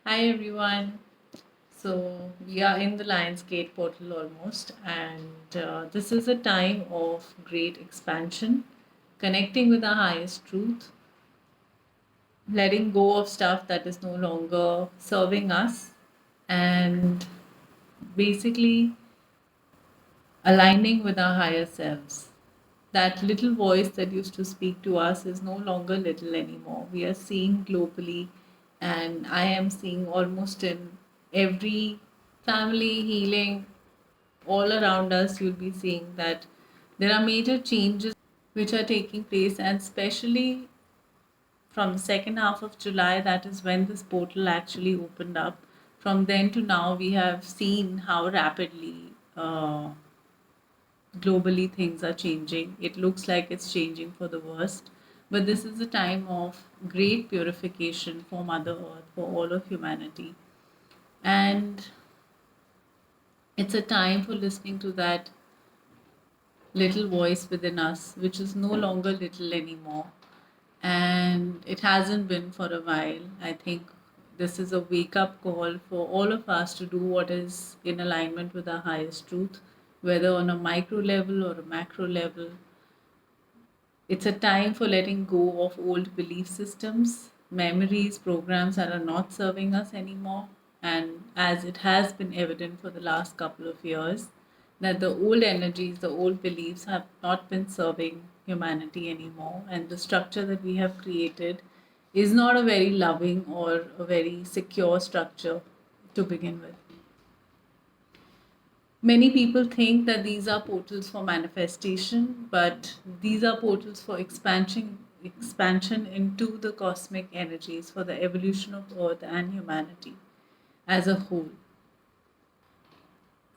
Hi everyone. So we are in the Lionsgate portal almost, and this is a time of great expansion, connecting with our highest truth, letting go of stuff that is no longer serving us, and basically aligning with our higher selves. That little voice that used to speak to us is no longer little anymore. We are seeing globally, and I am seeing almost in every family healing all around us, you'll be seeing that there are major changes which are taking place, and especially from the second half of July, that is when this portal actually opened up. From then to now, we have seen how rapidly globally things are changing. It looks like it's changing for the worst. But this is a time of great purification for Mother Earth, for all of humanity. And it's a time for listening to that little voice within us, which is no longer little anymore. And it hasn't been for a while. I think this is a wake up call for all of us to do what is in alignment with our highest truth, whether on a micro level or a macro level. It's a time for letting go of old belief systems, memories, programs that are not serving us anymore. And as it has been evident for the last couple of years, that the old energies, the old beliefs have not been serving humanity anymore. And the structure that we have created is not a very loving or a very secure structure to begin with. Many people think that these are portals for manifestation, but these are portals for expansion into the cosmic energies for the evolution of Earth and humanity as a whole.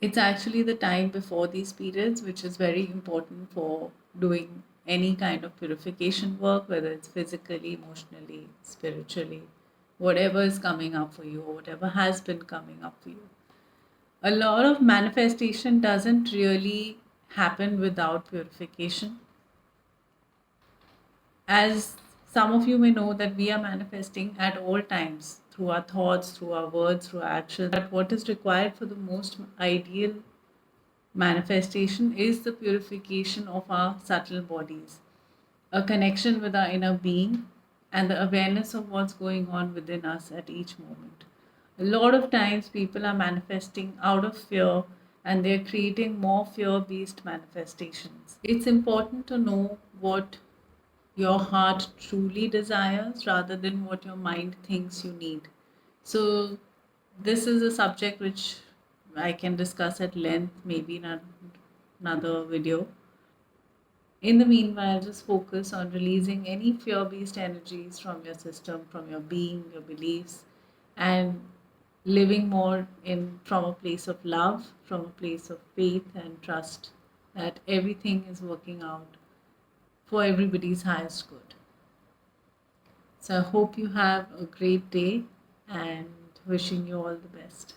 It's actually the time before these periods, which is very important for doing any kind of purification work, whether it's physically, emotionally, spiritually, whatever is coming up for you or whatever has been coming up for you. A lot of manifestation doesn't really happen without purification. As some of you may know, that we are manifesting at all times through our thoughts, through our words, through our actions. But what is required for the most ideal manifestation is the purification of our subtle bodies, a connection with our inner being, and the awareness of what's going on within us at each moment. A lot of times, people are manifesting out of fear and they're creating more fear based manifestations. It's important to know what your heart truly desires rather than what your mind thinks you need. So, this is a subject which I can discuss at length, maybe in another video. In the meanwhile, just focus on releasing any fear based energies from your system, from your being, your beliefs, and living more in from a place of love, from a place of faith and trust that everything is working out for everybody's highest good. So I hope you have a great day and wishing you all the best.